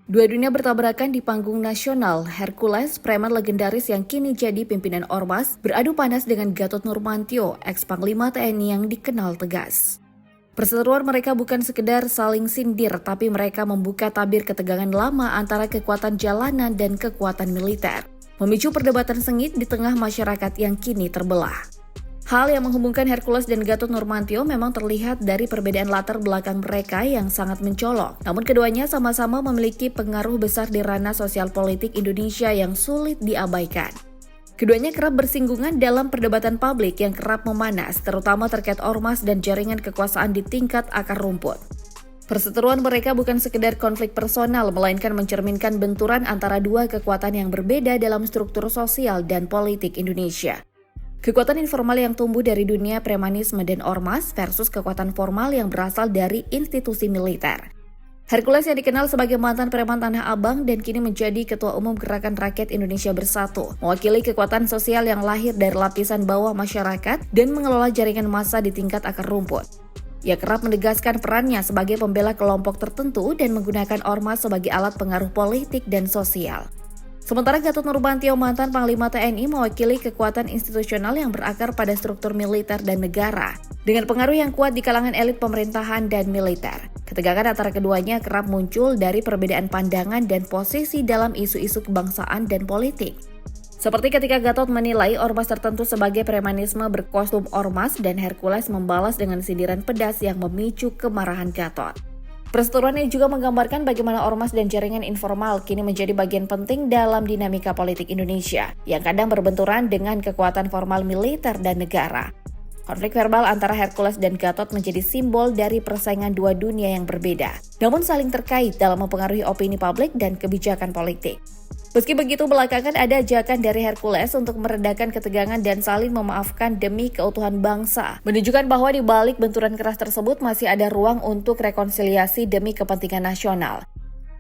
Dua dunia bertabrakan di panggung nasional. Hercules, preman legendaris yang kini jadi pimpinan Ormas, beradu panas dengan Gatot Nurmantio, ex-Panglima TNI yang dikenal tegas. Perseteruan mereka bukan sekedar saling sindir, tapi mereka membuka tabir ketegangan lama antara kekuatan jalanan dan kekuatan militer, memicu perdebatan sengit di tengah masyarakat yang kini terbelah. Hal yang menghubungkan Hercules dan Gatot Nurmantio memang terlihat dari perbedaan latar belakang mereka yang sangat mencolok. Namun keduanya sama-sama memiliki pengaruh besar di ranah sosial politik Indonesia yang sulit diabaikan. Keduanya kerap bersinggungan dalam perdebatan publik yang kerap memanas, terutama terkait ormas dan jaringan kekuasaan di tingkat akar rumput. Perseteruan mereka bukan sekedar konflik personal, melainkan mencerminkan benturan antara dua kekuatan yang berbeda dalam struktur sosial dan politik Indonesia. Kekuatan informal yang tumbuh dari dunia premanisme dan ormas versus kekuatan formal yang berasal dari institusi militer. Hercules yang dikenal sebagai mantan preman Tanah Abang dan kini menjadi Ketua Umum Gerakan Rakyat Indonesia Bersatu, mewakili kekuatan sosial yang lahir dari lapisan bawah masyarakat dan mengelola jaringan massa di tingkat akar rumput. Ia kerap menegaskan perannya sebagai pembela kelompok tertentu dan menggunakan ormas sebagai alat pengaruh politik dan sosial. Sementara Gatot Nurmantio, mantan Panglima TNI, mewakili kekuatan institusional yang berakar pada struktur militer dan negara, dengan pengaruh yang kuat di kalangan elit pemerintahan dan militer. Ketegangan antara keduanya kerap muncul dari perbedaan pandangan dan posisi dalam isu-isu kebangsaan dan politik. Seperti ketika Gatot menilai ormas tertentu sebagai premanisme berkostum ormas dan Hercules membalas dengan sindiran pedas yang memicu kemarahan Gatot. Perseteruan ini juga menggambarkan bagaimana ormas dan jaringan informal kini menjadi bagian penting dalam dinamika politik Indonesia, yang kadang berbenturan dengan kekuatan formal militer dan negara. Konflik verbal antara Hercules dan Gatot menjadi simbol dari persaingan dua dunia yang berbeda, namun saling terkait dalam mempengaruhi opini publik dan kebijakan politik. Meski begitu, belakangan ada ajakan dari Hercules untuk meredakan ketegangan dan saling memaafkan demi keutuhan bangsa, menunjukkan bahwa di balik benturan keras tersebut masih ada ruang untuk rekonsiliasi demi kepentingan nasional.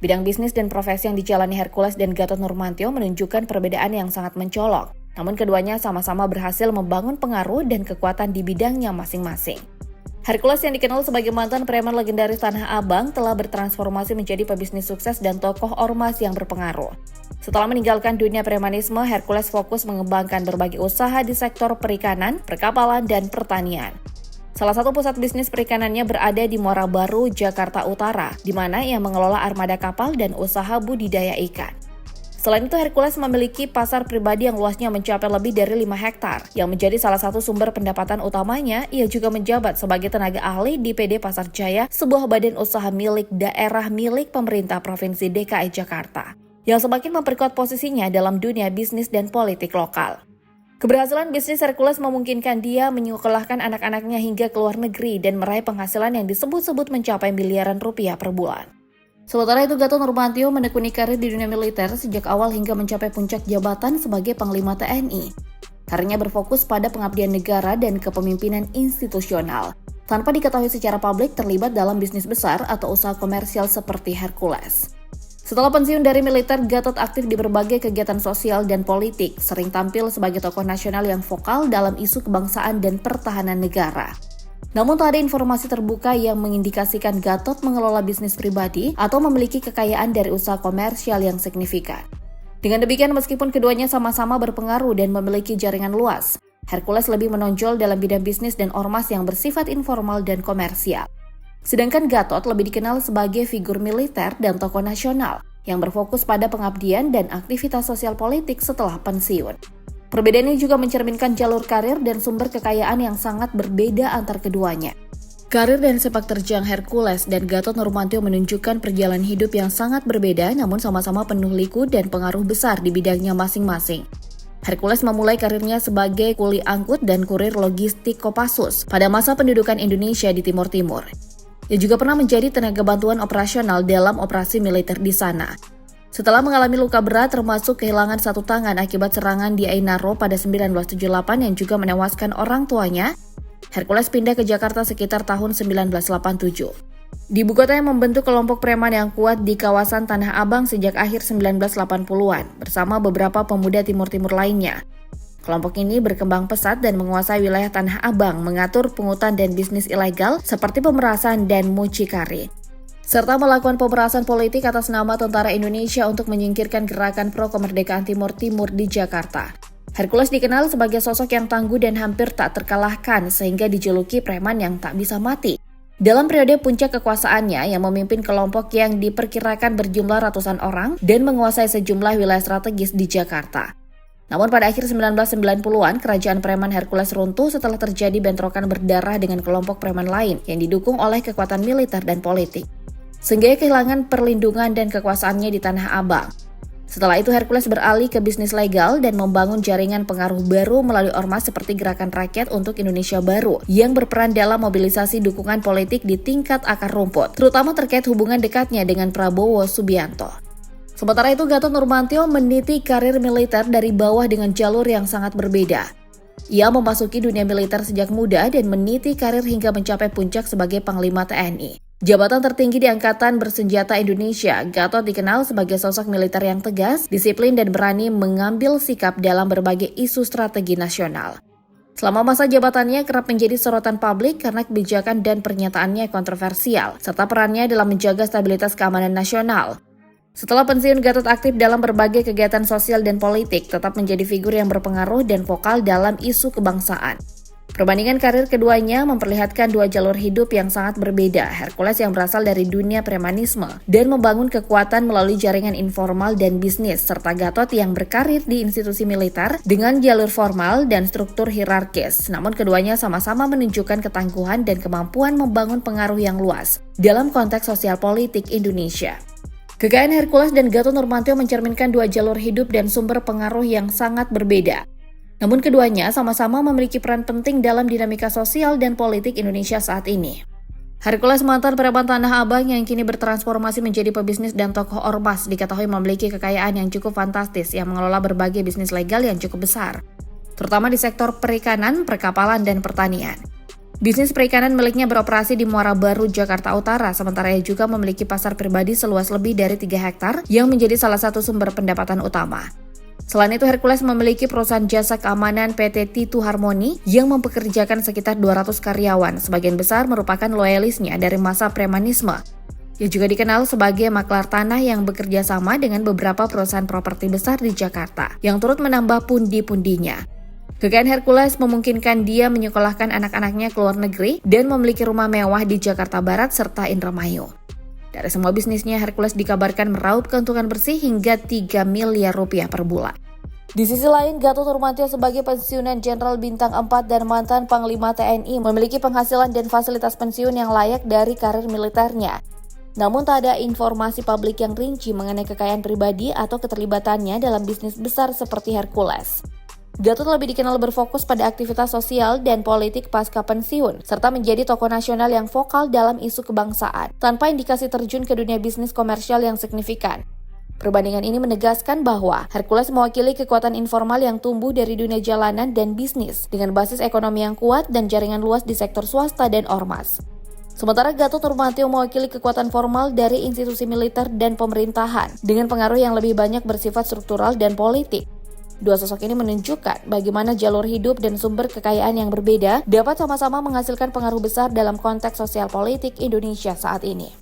Bidang bisnis dan profesi yang dijalani Hercules dan Gatot Nurmantio menunjukkan perbedaan yang sangat mencolok, namun keduanya sama-sama berhasil membangun pengaruh dan kekuatan di bidangnya masing-masing. Hercules yang dikenal sebagai mantan preman legendaris Tanah Abang telah bertransformasi menjadi pebisnis sukses dan tokoh ormas yang berpengaruh. Setelah meninggalkan dunia premanisme, Hercules fokus mengembangkan berbagai usaha di sektor perikanan, perkapalan, dan pertanian. Salah satu pusat bisnis perikanannya berada di Muara Baru, Jakarta Utara, di mana ia mengelola armada kapal dan usaha budidaya ikan. Selain itu, Hercules memiliki pasar pribadi yang luasnya mencapai lebih dari 5 hektar, yang menjadi salah satu sumber pendapatan utamanya. Ia juga menjabat sebagai tenaga ahli di PD Pasar Jaya, sebuah badan usaha milik daerah milik pemerintah Provinsi DKI Jakarta, yang semakin memperkuat posisinya dalam dunia bisnis dan politik lokal. Keberhasilan bisnis Hercules memungkinkan dia menyekolahkan anak-anaknya hingga ke luar negeri dan meraih penghasilan yang disebut-sebut mencapai miliaran rupiah per bulan. Sementara itu, Gatot Nurmantio menekuni karir di dunia militer sejak awal hingga mencapai puncak jabatan sebagai Panglima TNI. Karirnya berfokus pada pengabdian negara dan kepemimpinan institusional, tanpa diketahui secara publik terlibat dalam bisnis besar atau usaha komersial seperti Hercules. Setelah pensiun dari militer, Gatot aktif di berbagai kegiatan sosial dan politik, sering tampil sebagai tokoh nasional yang vokal dalam isu kebangsaan dan pertahanan negara. Namun tak ada informasi terbuka yang mengindikasikan Gatot mengelola bisnis pribadi atau memiliki kekayaan dari usaha komersial yang signifikan. Dengan demikian, meskipun keduanya sama-sama berpengaruh dan memiliki jaringan luas, Hercules lebih menonjol dalam bidang bisnis dan ormas yang bersifat informal dan komersial. Sedangkan Gatot lebih dikenal sebagai figur militer dan tokoh nasional yang berfokus pada pengabdian dan aktivitas sosial politik setelah pensiun. Perbedaan ini juga mencerminkan jalur karir dan sumber kekayaan yang sangat berbeda antar keduanya. Karir dan sepak terjang Hercules dan Gatot Nurmantio menunjukkan perjalanan hidup yang sangat berbeda namun sama-sama penuh liku dan pengaruh besar di bidangnya masing-masing. Hercules memulai karirnya sebagai kuli angkut dan kurir logistik Kopassus pada masa pendudukan Indonesia di Timur Timur. Ia juga pernah menjadi tenaga bantuan operasional dalam operasi militer di sana. Setelah mengalami luka berat termasuk kehilangan satu tangan akibat serangan di Ainaro pada 1978 yang juga menewaskan orang tuanya, Hercules pindah ke Jakarta sekitar tahun 1987. Di ibu kota yang membentuk kelompok preman yang kuat di kawasan Tanah Abang sejak akhir 1980-an bersama beberapa pemuda Timur-Timur lainnya. Kelompok ini berkembang pesat dan menguasai wilayah Tanah Abang, mengatur pungutan dan bisnis ilegal seperti pemerasan dan mucikari. serta melakukan pemerasan politik atas nama Tentara Indonesia untuk menyingkirkan gerakan pro kemerdekaan Timur Timur di Jakarta. Hercules dikenal sebagai sosok yang tangguh dan hampir tak terkalahkan sehingga dijuluki preman yang tak bisa mati. Dalam periode puncak kekuasaannya yang memimpin kelompok yang diperkirakan berjumlah ratusan orang dan menguasai sejumlah wilayah strategis di Jakarta. Namun pada akhir 1990-an, kerajaan preman Hercules runtuh setelah terjadi bentrokan berdarah dengan kelompok preman lain yang didukung oleh kekuatan militer dan politik, sehingga kehilangan perlindungan dan kekuasaannya di Tanah Abang. Setelah itu Hercules beralih ke bisnis legal dan membangun jaringan pengaruh baru melalui ormas seperti Gerakan Rakyat untuk Indonesia Baru yang berperan dalam mobilisasi dukungan politik di tingkat akar rumput, terutama terkait hubungan dekatnya dengan Prabowo Subianto. Sementara itu Gatot Nurmantio meniti karir militer dari bawah dengan jalur yang sangat berbeda. Ia memasuki dunia militer sejak muda dan meniti karir hingga mencapai puncak sebagai Panglima TNI. Jabatan tertinggi di Angkatan Bersenjata Indonesia, Gatot dikenal sebagai sosok militer yang tegas, disiplin dan berani mengambil sikap dalam berbagai isu strategi nasional. Selama masa jabatannya kerap menjadi sorotan publik karena kebijakan dan pernyataannya kontroversial, serta perannya dalam menjaga stabilitas keamanan nasional. Setelah pensiun, Gatot aktif dalam berbagai kegiatan sosial dan politik, tetap menjadi figur yang berpengaruh dan vokal dalam isu kebangsaan. Perbandingan karir keduanya memperlihatkan dua jalur hidup yang sangat berbeda. Hercules yang berasal dari dunia premanisme dan membangun kekuatan melalui jaringan informal dan bisnis, serta Gatot yang berkarir di institusi militer dengan jalur formal dan struktur hierarkis. Namun keduanya sama-sama menunjukkan ketangguhan dan kemampuan membangun pengaruh yang luas dalam konteks sosial politik Indonesia. Kekayaan Hercules dan Gatot Nurmantio mencerminkan dua jalur hidup dan sumber pengaruh yang sangat berbeda. Namun keduanya sama-sama memiliki peran penting dalam dinamika sosial dan politik Indonesia saat ini. Hercules, mantan preman Tanah Abang yang kini bertransformasi menjadi pebisnis dan tokoh ormas, diketahui memiliki kekayaan yang cukup fantastis yang mengelola berbagai bisnis legal yang cukup besar, terutama di sektor perikanan, perkapalan, dan pertanian. Bisnis perikanan miliknya beroperasi di Muara Baru, Jakarta Utara, sementara ia juga memiliki pasar pribadi seluas lebih dari 3 hektar yang menjadi salah satu sumber pendapatan utama. Selain itu, Hercules memiliki perusahaan jasa keamanan PT Titu Harmoni yang mempekerjakan sekitar 200 karyawan, sebagian besar merupakan loyalisnya dari masa premanisme. Ia juga dikenal sebagai maklar tanah yang bekerja sama dengan beberapa perusahaan properti besar di Jakarta, yang turut menambah pundi-pundinya. Kekayaan Hercules memungkinkan dia menyekolahkan anak-anaknya ke luar negeri dan memiliki rumah mewah di Jakarta Barat serta Indramayu. Dari semua bisnisnya, Hercules dikabarkan meraup keuntungan bersih hingga 3 miliar rupiah per bulan. Di sisi lain, Gatot Nurmantio sebagai pensiunan Jenderal Bintang 4 dan mantan Panglima TNI memiliki penghasilan dan fasilitas pensiun yang layak dari karir militernya. Namun tak ada informasi publik yang rinci mengenai kekayaan pribadi atau keterlibatannya dalam bisnis besar seperti Hercules. Gatot lebih dikenal berfokus pada aktivitas sosial dan politik pasca pensiun, serta menjadi tokoh nasional yang vokal dalam isu kebangsaan, tanpa indikasi terjun ke dunia bisnis komersial yang signifikan. Perbandingan ini menegaskan bahwa Hercules mewakili kekuatan informal yang tumbuh dari dunia jalanan dan bisnis, dengan basis ekonomi yang kuat dan jaringan luas di sektor swasta dan ormas. Sementara Gatot Nurmantio mewakili kekuatan formal dari institusi militer dan pemerintahan, dengan pengaruh yang lebih banyak bersifat struktural dan politik. Dua sosok ini menunjukkan bagaimana jalur hidup dan sumber kekayaan yang berbeda dapat sama-sama menghasilkan pengaruh besar dalam konteks sosial politik Indonesia saat ini.